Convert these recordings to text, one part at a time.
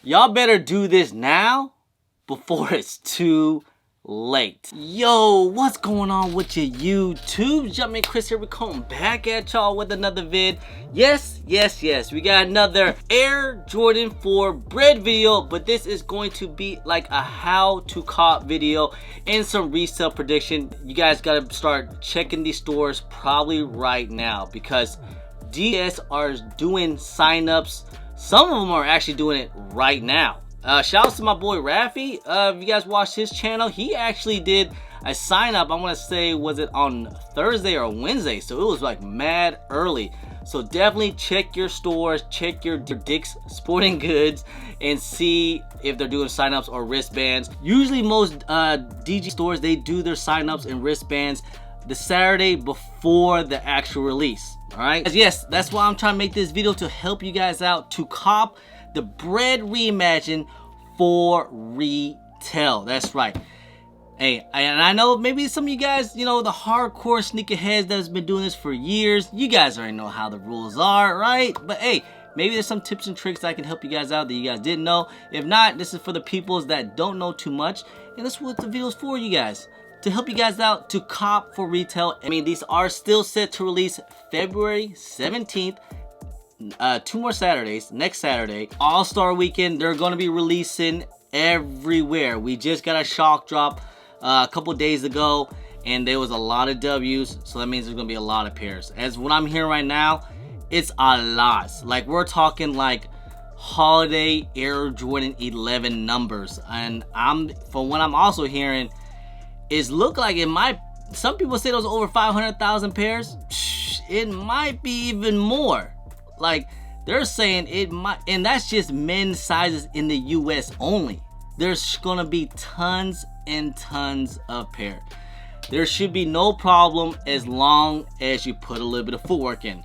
Y'all better do this now before it's too late. Yo, what's going on with your YouTube? Jumpman Chris here. We're coming back at y'all with another vid. Yes, we got another Air Jordan 4 Bred video, but this is going to be like a how to cop video and some resale prediction. You guys got to start checking these stores probably right now because DS are doing signups. Some of them are actually doing it right now. Shout out to my boy Rafi. If you guys watched his channel, he actually did a sign up. I want to say, was it on Thursday or Wednesday? So it was like mad early. So definitely check your stores, check your Dick's Sporting Goods, and see if they're doing signups or wristbands. Usually most DG stores, they do their signups and wristbands the Saturday before the actual release. All right. Yes, that's why I'm trying to make this video, to help you guys out to cop the Bred Reimagined for retail. That's right. Hey, and I know maybe some of you guys, you know, the hardcore sneakerheads that's been doing this for years, you guys already know how the rules are, right? But hey, maybe there's some tips and tricks that I can help you guys out that you guys didn't know. If not, this is for the peoples that don't know too much, and that's what the video is for, you guys, to help you guys out to cop for retail. I mean, these are still set to release February 17th. 2 more Saturdays. Next Saturday, All-Star Weekend, they're going to be releasing everywhere. We just got a shock drop a couple days ago, and there was a lot of W's, so that means there's going to be a lot of pairs. As what I'm hearing right now, it's a lot. Like, we're talking like holiday Air Jordan 11 numbers, and from what I'm also hearing, is look like it might, some people say there's over 500,000 pairs. It might be even more. Like, they're saying it might, and that's just men's sizes in the US only. There's gonna be tons and tons of pair. There should be no problem as long as you put a little bit of footwork in.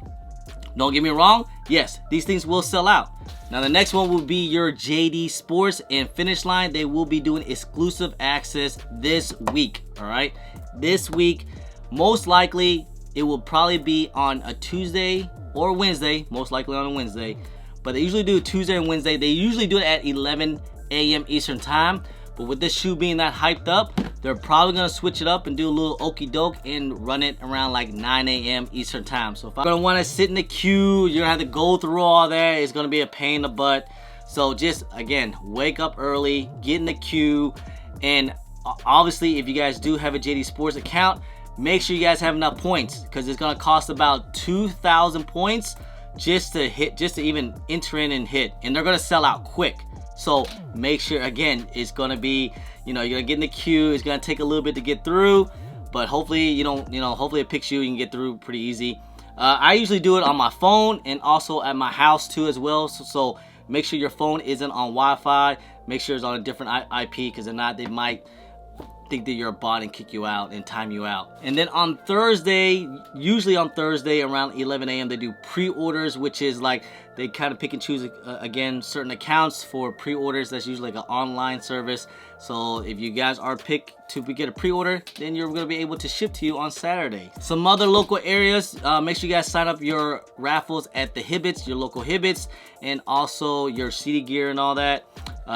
Don't get me wrong, yes, these things will sell out. Now the next one will be your JD Sports and Finish Line. They will be doing exclusive access this week, all right? This week, most likely, it will probably be on a Tuesday or Wednesday, most likely on a Wednesday, but they usually do Tuesday and Wednesday. They usually do it at 11 a.m. Eastern time, but with this shoe being that hyped up, they're probably gonna switch it up and do a little okey doke and run it around like 9 a.m. Eastern time. So if I'm gonna wanna sit in the queue, you're gonna have to go through all that. It's gonna be a pain in the butt. So just, again, wake up early, get in the queue, and obviously if you guys do have a JD Sports account, make sure you guys have enough points, because it's gonna cost about 2,000 points just to even enter in and hit, and they're gonna sell out quick. So make sure, again, it's gonna be, you know, you're gonna get in the queue. It's gonna take a little bit to get through, but hopefully hopefully it picks you. You can get through pretty easy. I usually do it on my phone and also at my house too as well. So make sure your phone isn't on Wi-Fi. Make sure it's on a different IP, because if not, they might think that you're a bot and kick you out and time you out. And then on Thursday, usually on Thursday around 11 a.m. they do pre-orders, which is like they kind of pick and choose again certain accounts for pre-orders. That's usually like an online service. So if you guys are picked to get a pre-order, then you're going to be able to ship to you on Saturday. Some other local areas, make sure you guys sign up your raffles at the Hibbits, your local Hibbits, and also your CD Gear and all that.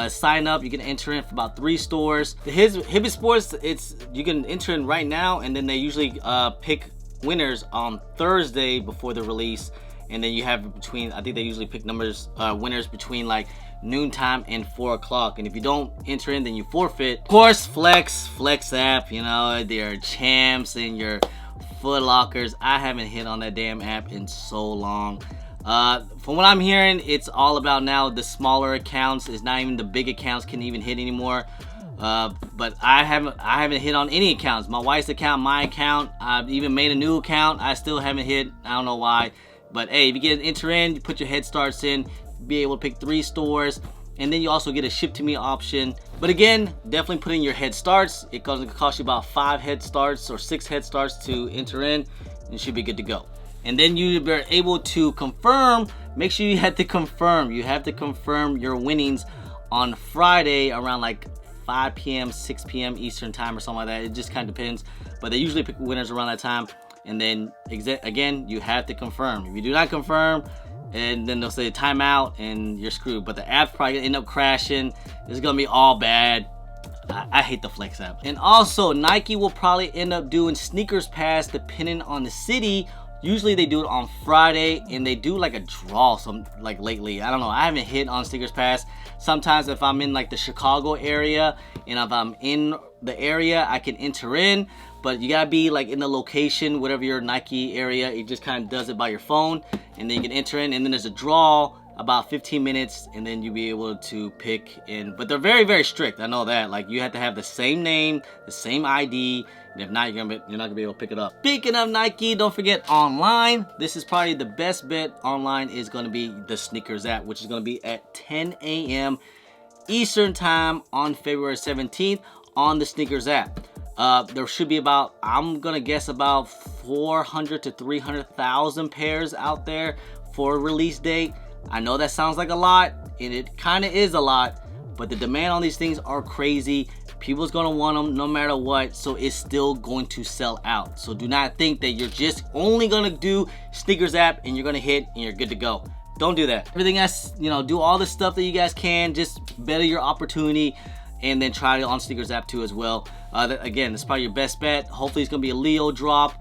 Sign up, you can enter in for about 3 stores. The Hibbit Sports, you can enter in right now, and then they usually pick winners on Thursday before the release, and then you have between, I think they usually pick winners between like noontime and 4 o'clock. And if you don't enter in, then you forfeit. Of course, Flex app, you know, their champs and your Foot Lockers. I haven't hit on that damn app in so long. From what I'm hearing, it's all about now the smaller accounts. It's not even the big accounts can even hit anymore. But I haven't hit on any accounts. My wife's account, my account, I've even made a new account. I still haven't hit. I don't know why. But hey, if you get an enter in, you put your head starts in, be able to pick 3 stores, and then you also get a ship to me option. But again, definitely put in your head starts. It cost you about 5 head starts or 6 head starts to enter in, and you should be good to go. And then you are able to confirm. Make sure you have to confirm. You have to confirm your winnings on Friday around like 5 p.m., 6 p.m. Eastern time or something like that. It just kind of depends. But they usually pick winners around that time. And then again, you have to confirm. If you do not confirm, and then they'll say timeout and you're screwed. But the app's probably gonna end up crashing. It's gonna be all bad. I hate the Flex app. And also, Nike will probably end up doing Sneakers Pass depending on the city. Usually they do it on Friday, and they do like a draw like lately. I don't know, I haven't hit on Sneakers Pass. Sometimes if I'm in like the Chicago area, and if I'm in the area, I can enter in, but you gotta be like in the location, whatever your Nike area. It just kind of does it by your phone, and then you can enter in, and then there's a draw about 15 minutes, and then you'll be able to pick in. But they're very, very strict. I know that. Like, you have to have the same name, the same ID, and if not, you're not gonna be able to pick it up. Speaking of Nike, don't forget online. This is probably the best bet online is gonna be the Sneakers app, which is gonna be at 10 a.m. Eastern time on February 17th on the Sneakers app. There should be about, I'm gonna guess, about 400 to 300,000 pairs out there for release date. I know that sounds like a lot, and it kind of is a lot, but the demand on these things are crazy. People's gonna want them no matter what, so it's still going to sell out. So do not think that you're just only gonna do Sneakers app and you're gonna hit and you're good to go. Don't do that. Everything else, you know, do all the stuff that you guys can, just better your opportunity, and then try it on Sneakers app too as well. Again, it's probably your best bet. Hopefully it's gonna be a Leo drop.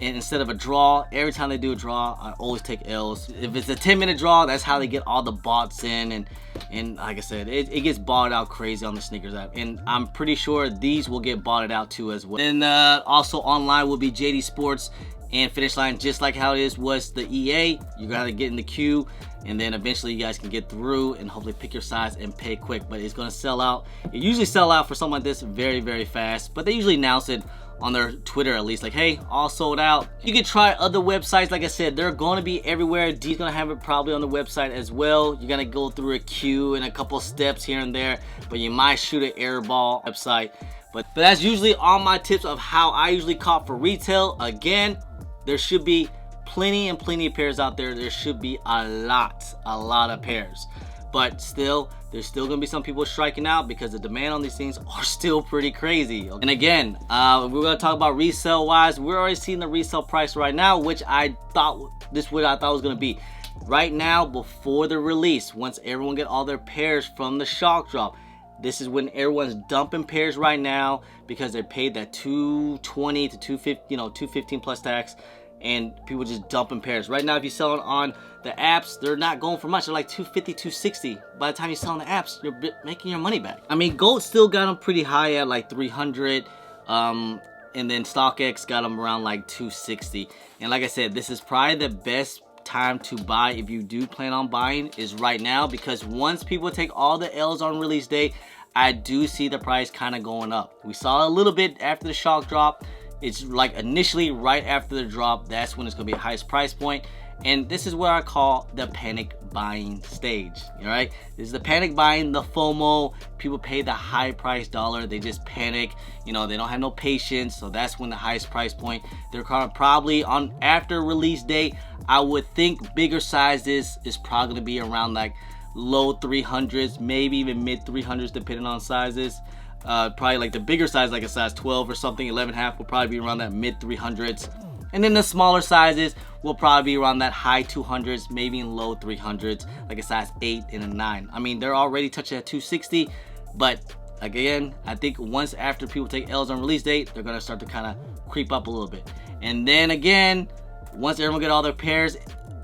And instead of a draw, every time they do a draw, I always take L's. If it's a 10-minute draw, that's how they get all the bots in. And like I said, it gets botted out crazy on the Sneakers app. And I'm pretty sure these will get botted out too as well. And also online will be JD Sports and Finish Line, just like how it was the EA. You gotta get in the queue, and then eventually you guys can get through and hopefully pick your size and pay quick. But it's gonna sell out. It usually sell out for something like this very, very fast. But they usually announce it on their Twitter at least, like, hey, all sold out. You can try other websites. Like I said, they're going to be everywhere. D's gonna have it probably on the website as well. You're gonna go through a queue and a couple steps here and there, but you might shoot an air ball website. But that's usually all my tips of how I usually cop for retail. Again, there should be plenty of pairs out there. There should be a lot of pairs. But still, there's still gonna be some people striking out because the demand on these things are still pretty crazy. And again, we're gonna talk about resale wise. We're already seeing the resale price right now, which I thought was gonna be. Right now, before the release, once everyone get all their pairs from the shock drop, this is when everyone's dumping pairs right now because they paid that $220 to $250, you know, $215 plus tax. And people just dumping pairs. Right now, if you sell it on the apps, they're not going for much. They're like $250, $260. By the time you sell on the apps, you're making your money back. I mean, Gold still got them pretty high at like 300. And then StockX got them around like 260. And like I said, this is probably the best time to buy if you do plan on buying is right now, because once people take all the L's on release day, I do see the price kind of going up. We saw a little bit after the shock drop. It's like initially right after the drop, that's when it's gonna be the highest price point. And this is what I call the panic buying stage, all right? This is the panic buying, the FOMO. People pay the high price dollar, they just panic. You know, they don't have no patience, so that's when the highest price point. They're probably on after release date. I would think bigger sizes is probably gonna be around like low 300s, maybe even mid 300s, depending on sizes. Probably like the bigger size, like a size 12 or something, 11.5 will probably be around that mid 300s. And then the smaller sizes will probably be around that high 200s, maybe in low 300s, like a size 8 and a 9. I mean, they're already touching at 260, but again, I think once after people take L's on release date, they're gonna start to kind of creep up a little bit. And then again, once everyone get all their pairs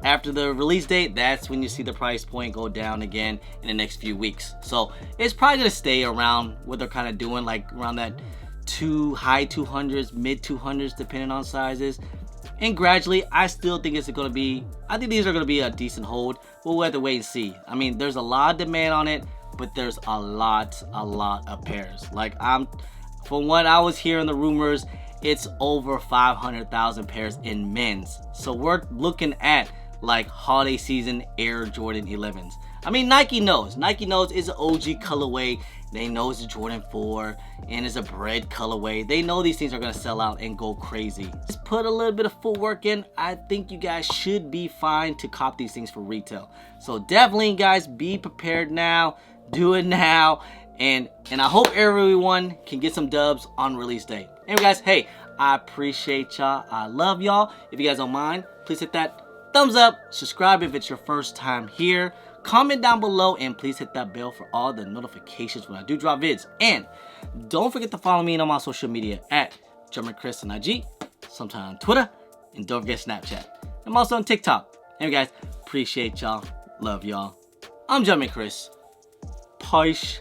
after the release date, that's when you see the price point go down again in the next few weeks. So it's probably gonna stay around what they're kind of doing, like around that high 200s, mid 200s, depending on sizes. And gradually, I still think it's gonna be, I think these are gonna be a decent hold, but we'll have to wait and see. I mean, there's a lot of demand on it, but there's a lot of pairs. Like, from what I was hearing the rumors, it's over 500,000 pairs in men's. So we're looking at like holiday season Air Jordan 11s. I mean, Nike knows it's an OG colorway. They know it's a Jordan 4 and it's a Bred colorway. They know these things are gonna sell out and go crazy. Just put a little bit of footwork in. I think you guys should be fine to cop these things for retail. So definitely, guys, be prepared now. Do it now. And I hope everyone can get some dubs on release day. Anyway, guys, hey, I appreciate y'all. I love y'all. If you guys don't mind, please hit that thumbs up, subscribe if it's your first time here, comment down below, and please hit that bell for all the notifications when I do drop vids. And don't forget to follow me on my social media at Chris on IG, sometime on Twitter, and don't forget Snapchat. I'm also on TikTok. Anyway guys, appreciate y'all, love y'all. I'm Chris. Peace.